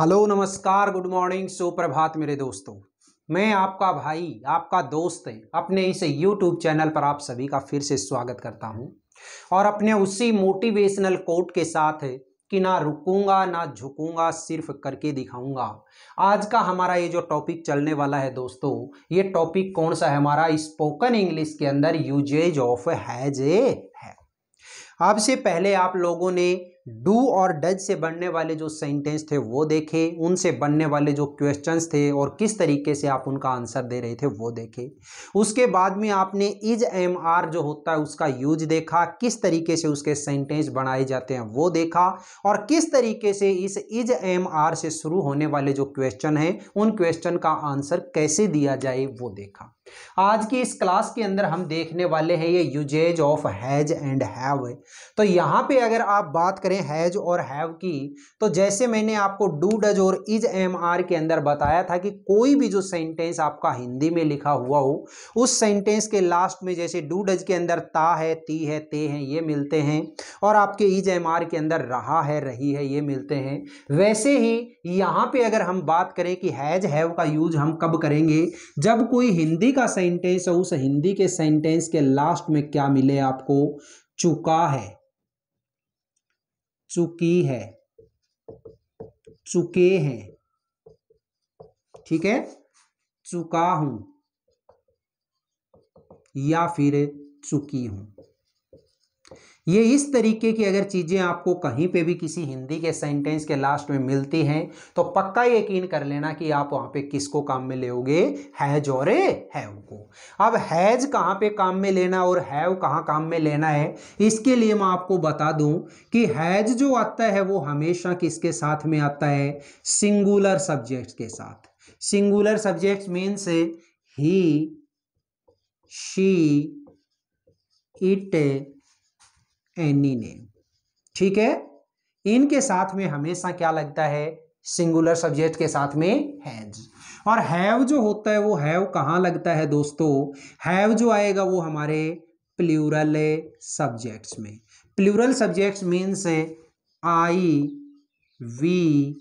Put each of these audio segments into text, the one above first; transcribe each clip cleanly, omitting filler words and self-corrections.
Hello नमस्कार good morning सुप्रभात मेरे दोस्तों। मैं आपका भाई आपका दोस्त अपने इस YouTube चैनल पर आप सभी का फिर से स्वागत करता हूं और अपने उसी मोटिवेशनल कोट के साथ कि ना रुकूंगा ना झुकूंगा सिर्फ करके दिखाऊंगा। आज का हमारा ये जो टॉपिक चलने वाला है दोस्तों, ये टॉपिक कौन सा है? हमारा स्पोकन इंग्लिश के अंदर यूजेज ऑफ हैज ए है। अब से पहले आप लोगों ने डू और डज से बनने वाले जो सेंटेंस थे वो देखे, उनसे बनने वाले जो क्वेश्चंस थे और किस तरीके से आप उनका आंसर दे रहे थे वो देखे। उसके बाद में आपने इज एम आर जो होता है उसका यूज देखा, किस तरीके से उसके सेंटेंस बनाए जाते हैं वो देखा, और किस तरीके से इस इज एम आर से शुरू होने वाले जो क्वेश्चन हैं उन क्वेश्चन का आंसर कैसे दिया जाए वो देखा। आज की इस क्लास के अंदर हम देखने वाले हैं ये uses of has and have. तो यहाँ पे अगर आप बात करें हैज और हैव की, तो जैसे मैंने आपको डू डज और इज एम आर के अंदर बताया था कि कोई भी जो सेंटेंस आपका हिंदी में लिखा हुआ हो उस सेंटेंस के लास्ट में, जैसे डू डज के अंदर ता है, ती है, ते हैं, ये मिलते हैं, और आपके इज एम आर के अंदर रहा है, रही है, ये मिलते हैं। वैसे ही यहाँ पे अगर हम बात करें कि हैज हैव का यूज हम कब करेंगे, जब कोई हिंदी का सेंटेंस है, उस हिंदी के सेंटेंस के लास्ट में क्या मिले आपको? चुका है, चुकी है, चुके हैं, ठीक है, चुका हूं या फिर चुकी हूं। ये इस तरीके की अगर चीजें आपको कहीं पे भी किसी हिंदी के सेंटेंस के लास्ट में मिलती हैं तो पक्का यकीन कर लेना कि आप वहां पे किसको काम में लेओगे? हैज और हैव को। अब हैज कहां पे काम में लेना और हैव कहां काम में लेना है, इसके लिए मैं आपको बता दूं कि हैज जो आता है वो हमेशा किसके साथ में आता है? सिंगुलर सब्जेक्ट के साथ। Singular subject means he, she, it, any name, ठीक है। इनके साथ में हमेशा क्या लगता है? सिंगुलर सब्जेक्ट के साथ में हैज। और हैव जो होता है वो हैव कहां लगता है दोस्तों? हैव जो आएगा वो हमारे प्लूरल सब्जेक्ट्स में। Plural subjects means I, we,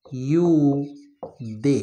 you, they,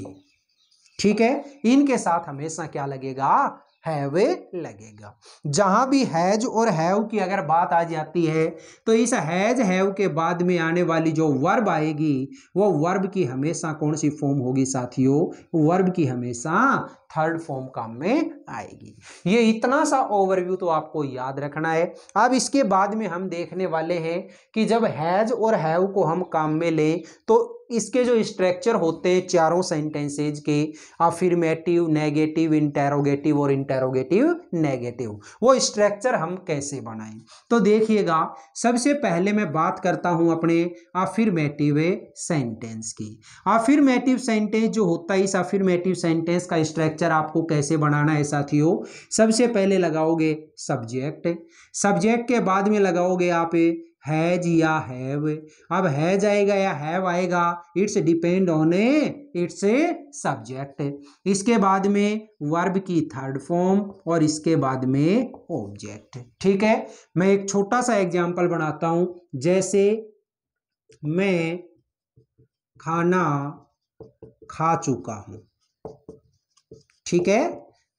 ठीक है। इनके साथ हमेशा क्या लगेगा? हैव लगेगा। जहां भी हैज और हैव की अगर बात आ जाती है तो इस हैज हैव के बाद में आने वाली जो वर्ब आएगी वो वर्ब की हमेशा कौन सी फॉर्म होगी साथियों? वर्ब की हमेशा थर्ड फॉर्म काम में आएगी। ये इतना सा ओवरव्यू तो आपको याद रखना है। अब इसके बाद में हम देखने वाले हैं कि जब हैज और हैव को हम काम में लें तो इसके जो स्ट्रक्चर होते हैं चारों सेंटेंसेज के, अफर्मेटिव, नेगेटिव, इंटेरोगेटिव और इंटेरोगेटिव नेगेटिव, वो स्ट्रक्चर हम कैसे बनाएं। तो देखिएगा, सबसे पहले मैं बात करता हूं अपने अफर्मेटिव सेंटेंस की। अफर्मेटिव सेंटेंस जो होता है, इस अफर्मेटिव सेंटेंस का स्ट्रक्चर आपको कैसे बनाना है साथियों? सबसे पहले लगाओगे सब्जेक्ट, सब्जेक्ट के बाद में लगाओगे आप हैज या हैव। अब हैज आएगा या हैव आएगा, it's depend on it's subject. इसके बाद में वर्ब की थर्ड फॉर्म और इसके बाद में ऑब्जेक्ट, ठीक है। मैं एक छोटा सा एग्जांपल बनाता हूं, जैसे मैं खाना खा चुका हूं, ठीक है,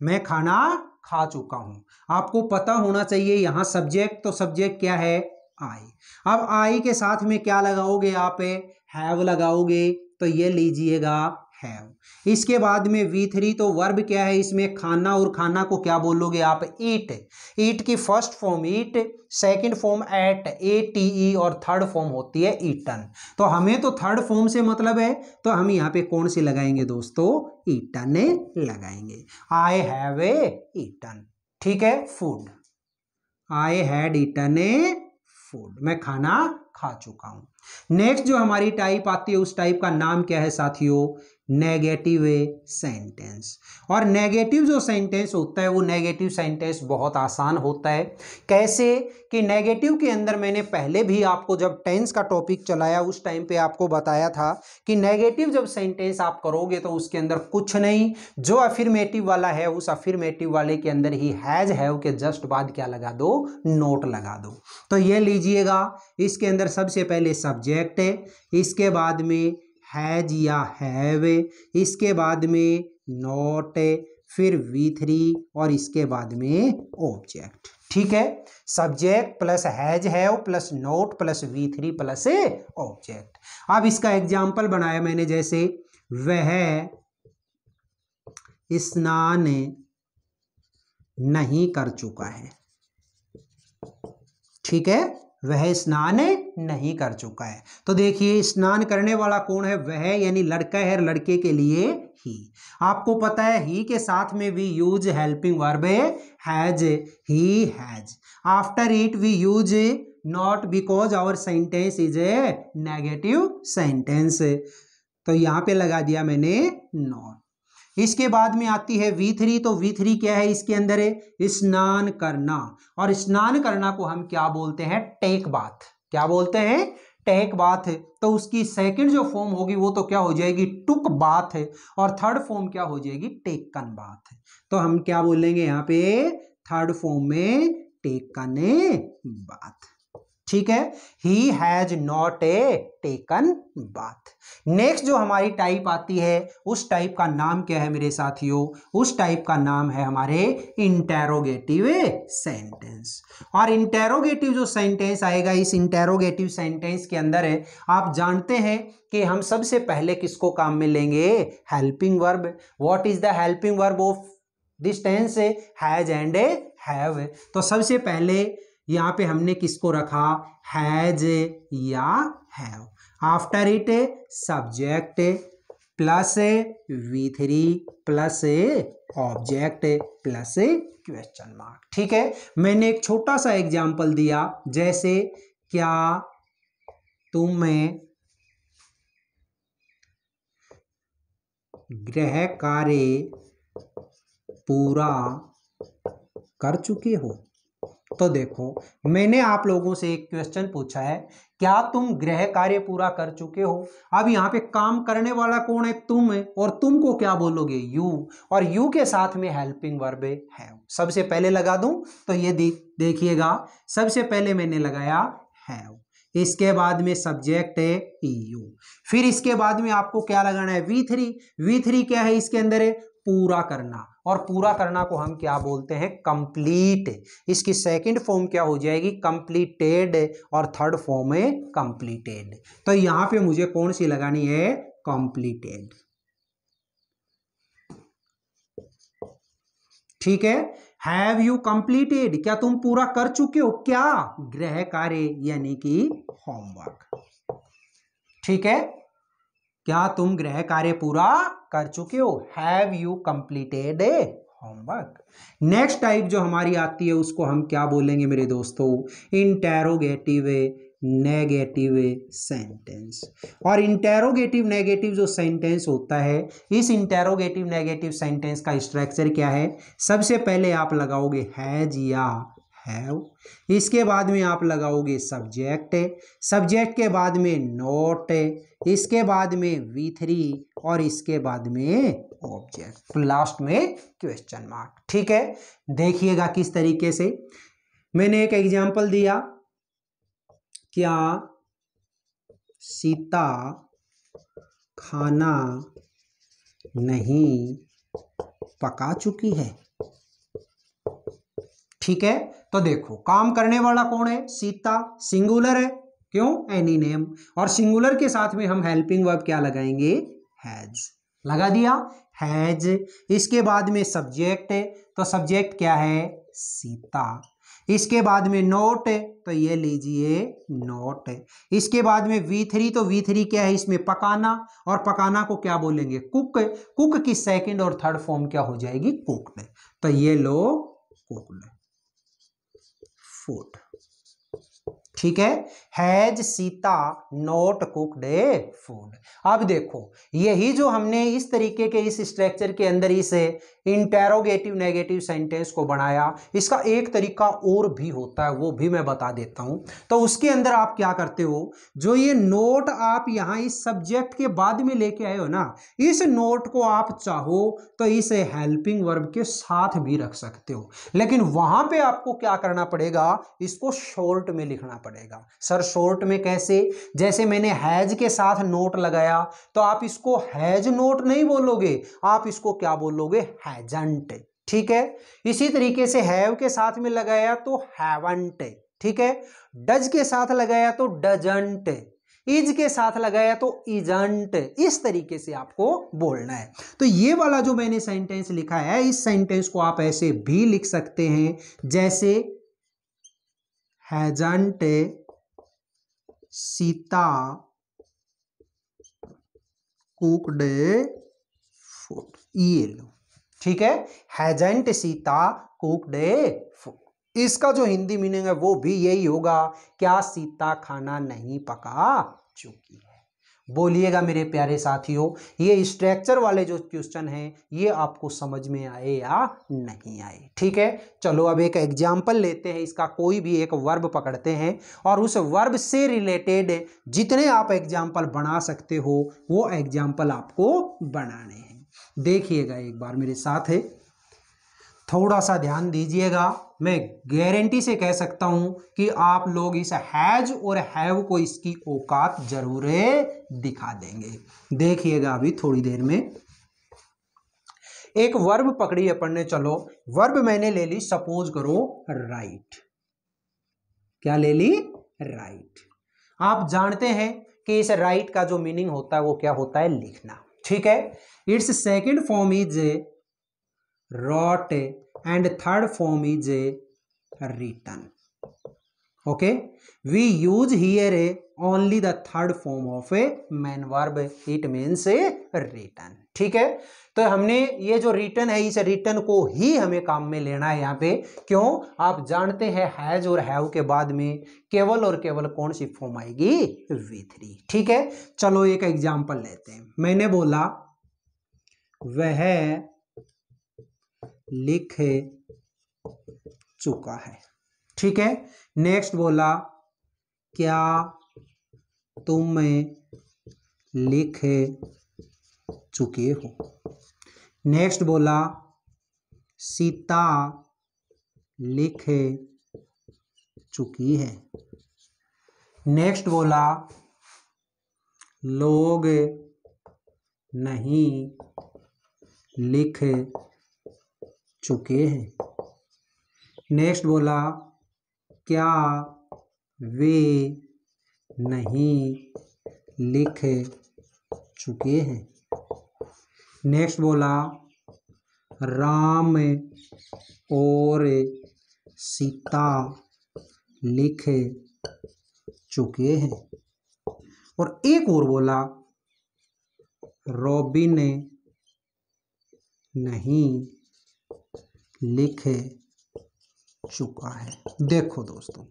मैं खाना खा चुका हूं। आपको पता होना चाहिए यहां सब्जेक्ट, तो सब्जेक्ट क्या है? आई। अब आई के साथ में क्या लगाओगे आप? हैव लगाओगे, तो ये लीजिएगा हैव। इसके बाद में V3, तो वर्ब क्या है इसमें? खाना, और खाना को क्या बोलोगे आप? ईट। ईट की फर्स्ट फॉर्म ईट, सेकंड फॉर्म एट, ATE, और थर्ड फॉर्म होती है ईटन। तो हमें तो थर्ड फॉर्म से मतलब है, तो हम यहाँ पे कौन सी लगाएंगे दोस्तों? ईटन लगाएंगे। आई हैव ईटन, ठीक है, food. I had eaten food, मैं खाना खा चुका हूं। नेक्स्ट जो हमारी टाइप आती है उस टाइप का नाम क्या है साथियों? Negative sentence. और नेगेटिव जो सेंटेंस होता है वो नेगेटिव सेंटेंस बहुत आसान होता है। कैसे कि नेगेटिव के अंदर मैंने पहले भी आपको जब टेंस का टॉपिक चलाया उस टाइम पे आपको बताया था कि नेगेटिव जब सेंटेंस आप करोगे तो उसके अंदर कुछ नहीं, जो अफर्मेटिव वाला है उस अफर्मेटिव वाले के अंदर ही हैज हैव के जस्ट बाद क्या लगा दो? नोट लगा दो। तो ये लीजिएगा, इसके अंदर सबसे पहले सब्जेक्ट है, इसके बाद में हैज या हैव, इसके बाद में नॉट, फिर V3 और इसके बाद में ऑब्जेक्ट। ठीक है, subject plus has have plus note plus V3 plus object. अब इसका एग्जाम्पल बनाया मैंने, जैसे वह स्नान नहीं कर चुका है। ठीक है, वह स्नान नहीं कर चुका है। तो देखिए स्नान करने वाला कौन है, वह यानी लड़का है, लड़के के लिए ही। आपको पता है ही के साथ में we use helping verb has, he has. After it we use not because our sentence is a negative sentence. तो यहां पे लगा दिया मैंने नॉट। इसके बाद में आती है V3, तो V3 क्या है, इसके अंदर है स्नान करना, और स्नान करना को हम क्या बोलते हैं, टेक बाथ। क्या बोलते हैं, टेक बाथ। तो उसकी सेकंड जो फॉर्म होगी वो तो क्या हो जाएगी, टुक बाथ है, और थर्ड फॉर्म क्या हो जाएगी, टेकन बाथ। तो हम क्या बोलेंगे यहाँ पे, थर्ड फॉर्म में टेकन बाथ। ठीक है, he has not a taken bath. Next जो हमारी टाइप आती है उस टाइप का नाम क्या है मेरे साथियों, उस टाइप का नाम है हमारे इंटेरोगेटिव सेंटेंस। और इंटेरोगेटिव जो सेंटेंस आएगा, इस इंटेरोगेटिव सेंटेंस के अंदर है, आप जानते हैं कि हम सबसे पहले किसको काम में लेंगे, helping verb. What is the helping verb of this tense, has and have. तो सबसे पहले यहाँ पे हमने किसको रखा, हैज या have. After it subject plus V3 plus object plus question mark. ठीक है, मैंने एक छोटा सा एग्जांपल दिया, जैसे क्या तुम गृह कार्य पूरा कर चुके हो। तो देखो मैंने आप लोगों से एक क्वेश्चन पूछा है, क्या तुम गृह कार्य पूरा कर चुके हो। अब यहाँ पे काम करने वाला कौन है, तुम है, और तुम को क्या बोलोगे, यू, और यू के साथ में हेल्पिंग वर्ब है। सबसे पहले लगा दूं तो ये देखिएगा, सबसे पहले मैंने लगाया हैव, इसके बाद में सब्जेक्ट है यू, फिर इसके बाद में आपको क्या लगाना है, V3। V3 क्या है, इसके अंदर है पूरा करना, और पूरा करना को हम क्या बोलते हैं, कंप्लीट। इसकी सेकंड फॉर्म क्या हो जाएगी, कंप्लीटेड, और थर्ड फॉर्म है कंप्लीटेड। तो यहां पे मुझे कौन सी लगानी है, कंप्लीटेड। ठीक है, हैव यू कंप्लीटेड, क्या तुम पूरा कर चुके हो, क्या, गृह कार्य यानी कि होमवर्क। ठीक है, क्या तुम गृह कार्य पूरा कर चुके हो, have you completed A homework. Next type जो हमारी आती है उसको हम क्या बोलेंगे मेरे दोस्तों, इंटेरोगेटिव नेगेटिव सेंटेंस। और इंटेरोगेटिव नेगेटिव जो सेंटेंस होता है, इस इंटेरोगेटिव नेगेटिव सेंटेंस का स्ट्रक्चर क्या है, सबसे पहले आप लगाओगे हैज या हैव, इसके बाद में आप लगाओगे सब्जेक्ट, सब्जेक्ट के बाद में नॉट, इसके बाद में V3, और इसके बाद में ऑब्जेक्ट, लास्ट में क्वेश्चन मार्क। ठीक है, देखिएगा किस तरीके से मैंने एक एग्जांपल दिया, क्या सीता खाना नहीं पका चुकी है। ठीक है, तो देखो काम करने वाला कौन है, सीता, सिंगुलर है, क्यों, एनी नेम, और सिंगुलर के साथ में हम हेल्पिंग वर्ब क्या लगाएंगे, हैज। लगा दिया हैज। इसके बाद में सब्जेक्ट है, तो सब्जेक्ट क्या है, सीता। इसके बाद में नोट है, तो ये लीजिए नोट है। इसके बाद में V3, तो V3 क्या है, इसमें पकाना, और पकाना को क्या बोलेंगे, कुक। कुक की सेकंड और थर्ड फॉर्म क्या हो जाएगी, कुक्ड। तो ये लो कुक्ड फूड। ठीक है, has Sita not cooked A food. अब देखो यही जो हमने इस तरीके के इस स्ट्रक्चर के अंदर इस इंटेरोगेटिव नेगेटिव सेंटेंस को बनाया, इसका एक तरीका और भी होता है, वो भी मैं बता देता हूं। तो उसके अंदर आप क्या करते हो, जो ये नोट आप यहां इस सब्जेक्ट के बाद में लेके आए हो ना, इस नोट को आप चाहो तो इस हेल्पिंग वर्ब के साथ भी रख सकते हो, लेकिन वहां पे आपको क्या करना पड़ेगा, इसको शॉर्ट में लिखना पड़ेगा। सर शॉर्ट में कैसे, जैसे मैंने हैज के साथ नोट लगाया तो आप इसको हैज नोट नहीं बोलोगे, आप इसको क्या बोलोगे, हैजंट। ठीक है, इसी तरीके से हैव के साथ में लगाया तो हैवंट। ठीक है, डज के साथ लगाया तो डजंट, इज के साथ लगाया तो इजंट। इस तरीके से आपको बोलना है। तो ये वाला जो मैंने सेंटेंस लिखा है, इस सेंटेंस को आप ऐसे भी लिख सकते हैं जैसे हैजंट सीता कुक्ड फूड, ये लो। ठीक है, हैजंट सीता कुक्ड फूड, इसका जो हिंदी मीनिंग है वो भी यही होगा, क्या सीता खाना नहीं पका चुकी है। बोलिएगा मेरे प्यारे साथियों, ये स्ट्रक्चर वाले जो क्वेश्चन हैं ये आपको समझ में आए या नहीं आए। ठीक है, चलो अब एक एग्जाम्पल लेते हैं, इसका कोई भी एक वर्ब पकड़ते हैं और उस वर्ब से रिलेटेड जितने आप एग्जाम्पल बना सकते हो वो एग्जाम्पल आपको बनाने हैं। देखिएगा एक बार मेरे साथ है, थोड़ा सा ध्यान दीजिएगा। मैं गारंटी से कह सकता हूं कि आप लोग इस हैज और हैव को इसकी औकात जरूर दिखा देंगे। देखिएगा अभी थोड़ी देर में। एक वर्ब पकड़ी अपन ने, चलो वर्ब मैंने ले ली, सपोज करो राइट। क्या ले ली, राइट। आप जानते हैं कि इस राइट का जो मीनिंग होता है वो क्या होता है, लिखना। ठीक है, it's second form is wrote and third form is written. Okay, we use here only the third form of a main verb, it means written. ठीक है, तो हमने ये जो रिटन है, इस रिटन को ही हमें काम में लेना है यहाँ पे। क्यों, आप जानते हैं हैज और हैव के बाद में केवल और केवल कौन सी फॉर्म आएगी, V3। ठीक है, चलो एक एग्जांपल लेते हैं। मैंने बोला वह लिख चुका है। ठीक है, नेक्स्ट बोला क्या तुम लिख चुके हो। नेक्स्ट बोला सीता लिख चुकी है। नेक्स्ट बोला लोग नहीं लिख चुके हैं। नेक्स्ट बोला क्या वे नहीं लिख चुके हैं। नेक्स्ट बोला राम और सीता लिख चुके हैं। और एक और बोला रॉबिन नहीं लिख चुका है। देखो दोस्तों,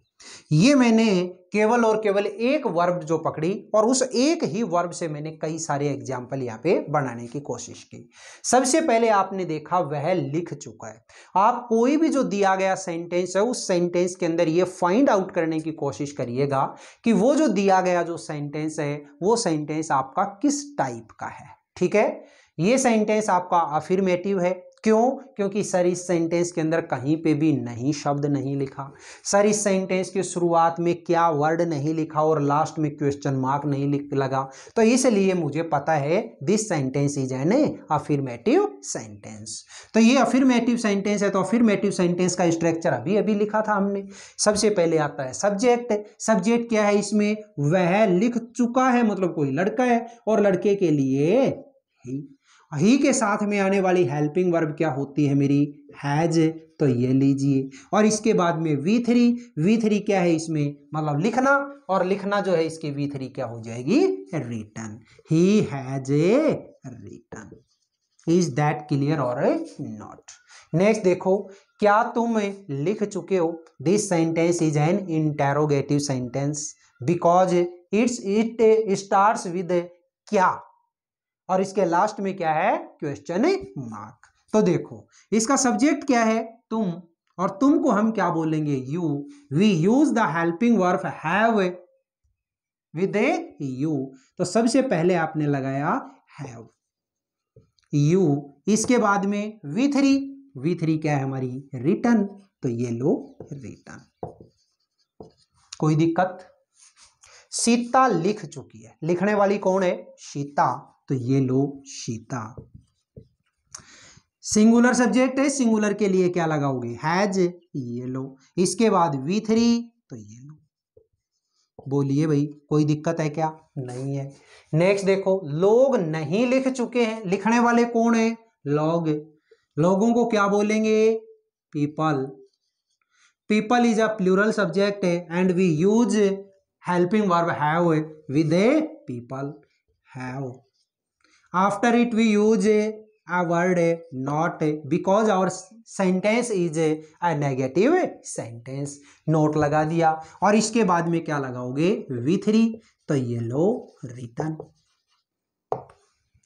ये मैंने केवल और केवल एक वर्ब जो पकड़ी और उस एक ही वर्ब से मैंने कई सारे एग्जाम्पल यहाँ पे बनाने की कोशिश की। सबसे पहले आपने देखा वह लिख चुका है। आप कोई भी जो दिया गया सेंटेंस है उस सेंटेंस के अंदर ये फाइंड आउट करने की कोशिश करिएगा कि वो जो दिया गया जो सेंटेंस है वो सेंटेंस आपका किस टाइप का है। ठीक है, ये सेंटेंस आपका अफर्मेटिव है। क्यों, क्योंकि सर इस सेंटेंस के अंदर कहीं पे भी नहीं शब्द नहीं लिखा, सर इस सेंटेंस की शुरुआत में क्या वर्ड नहीं लिखा और लास्ट में क्वेश्चन मार्क नहीं लगा, तो इसलिए मुझे पता है this sentence is N affirmative sentence. तो ये अफर्मेटिव सेंटेंस है, तो अफर्मेटिव सेंटेंस का स्ट्रक्चर अभी अभी लिखा था हमने। सबसे पहले आता है सब्जेक्ट। सब्जेक्ट क्या है इसमें, वह लिख चुका है, मतलब कोई लड़का है और लड़के के लिए ही के साथ में आने वाली हेल्पिंग वर्ब क्या होती है मेरी, हैज। तो ये लीजिए, और इसके बाद में V3 क्या है इसमें, मतलब लिखना, और लिखना जो है इसकी V3 क्या हो जाएगी, written. He has written. Is that clear और नॉट। नेक्स्ट देखो, क्या तुम लिख चुके हो। This sentence is an interrogative sentence because it starts with क्या, और इसके लास्ट में क्या है, क्वेश्चन मार्क। तो देखो इसका सब्जेक्ट क्या है, तुम, और तुम को हम क्या बोलेंगे, you. We use the helping verb have with you. तो सबसे पहले आपने लगाया हैव, यू। इसके बाद में V3 क्या है हमारी, रिटन। तो ये लो रिटन। कोई दिक्कत, सीता लिख चुकी है, लिखने वाली कौन है? सीता, तो ये लो सीता। सिंगुलर सब्जेक्ट है, सिंगुलर के लिए क्या लगाओगे? हैज, ये लो। इसके बाद V3, तो ये लो। बोलिए भाई, कोई दिक्कत है क्या? नहीं है। नेक्स्ट देखो, लोग नहीं लिख चुके हैं, लिखने वाले कौन है? लोग। लोगों को क्या बोलेंगे? People. People is a plural subject and we use helping verb have with a people, have. After it we use a word not because our sentence is a negative sentence, note लगा दिया। और इसके बाद में क्या लगाओगे? V3, तो ये लो रिटन।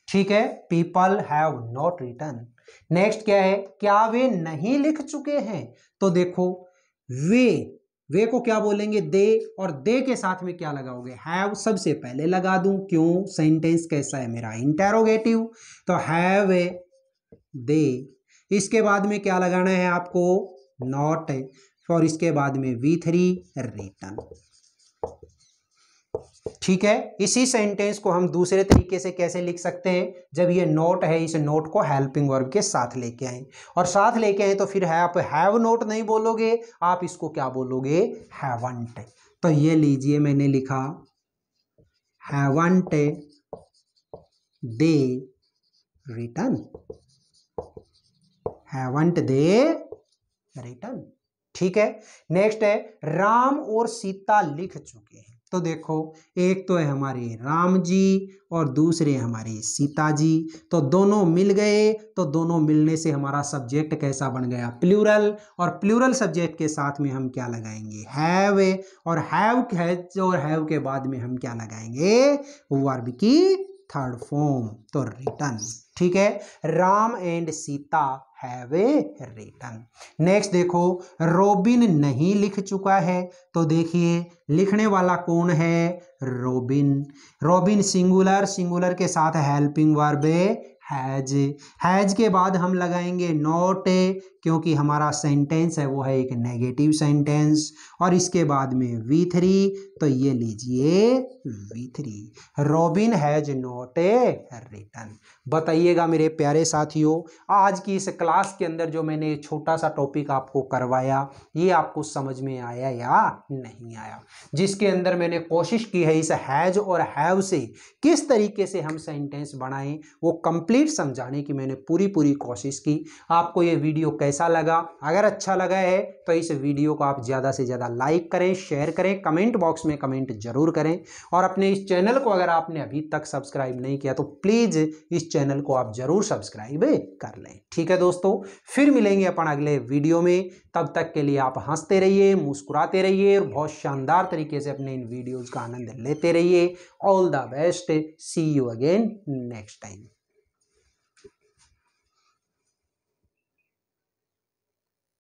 ठीक है, people have not written। Next क्या है? क्या वे नहीं लिख चुके हैं? तो देखो, वे को क्या बोलेंगे? दे, और दे के साथ में क्या लगाओगे? हैव। सबसे पहले लगा दूं, क्यों? सेंटेंस कैसा है मेरा? इंटेरोगेटिव, तो हैव ए दे। इसके बाद में क्या लगाना है आपको? नॉट, और इसके बाद में V3 रिटन। ठीक है, इसी सेंटेंस को हम दूसरे तरीके से कैसे लिख सकते हैं? जब ये नोट है, इस नोट को हेल्पिंग वर्ब के साथ लेके आए, और साथ लेके आए तो फिर है आप हैव नोट नहीं बोलोगे, आप इसको क्या बोलोगे? हैवंट। तो ये लीजिए, मैंने लिखा हैवंट दे रिटन, हैवंट दे रिटन। ठीक है, नेक्स्ट है राम और सीता लिख चुके हैं। तो देखो, एक तो है हमारे राम जी और दूसरे हमारे सीता जी, तो दोनों मिल गए, तो दोनों मिलने से हमारा सब्जेक्ट कैसा बन गया? प्लूरल। और प्लूरल सब्जेक्ट के साथ में हम क्या लगाएंगे? हैव, और हैव के बाद में हम क्या लगाएंगे? वर्ब की थर्ड फॉर्म, तो रिटन। ठीक है, Ram and Sita have a written. Next देखो, रोबिन नहीं लिख चुका है, तो देखिए लिखने वाला कौन है? रोबिन। रोबिन सिंगुलर, सिंगुलर के साथ हेल्पिंग वर्ब हैज। हैज के बाद हम लगाएंगे नॉट, क्योंकि हमारा सेंटेंस है वो है एक नेगेटिव सेंटेंस, और इसके बाद में V3, तो ये लीजिए V3, robin has not written. बताइएगा मेरे प्यारे साथियों, आज की इस क्लास के अंदर जो मैंने छोटा सा टॉपिक आपको करवाया, ये आपको समझ में आया या नहीं आया? जिसके अंदर मैंने कोशिश की है इस हैज और हैव से किस तरीके से हम सेंटेंस बनाएं, वो कंप्लीट समझाने की मैंने पूरी कोशिश की। आपको ये वीडियो कैसा लगा? अगर अच्छा लगा है तो इस वीडियो को आप ज़्यादा से ज़्यादा लाइक करें, शेयर करें, कमेंट बॉक्स में कमेंट जरूर करें, और अपने इस चैनल को अगर आपने अभी तक सब्सक्राइब नहीं किया तो प्लीज़ इस चैनल को आप जरूर सब्सक्राइब कर लें। ठीक है दोस्तों, फिर मिलेंगे अपन अगले वीडियो में। तब तक के लिए आप हंसते रहिए, मुस्कुराते रहिए, और बहुत शानदार तरीके से अपने इन वीडियोज़ का आनंद लेते रहिए। All the best, see you again next time.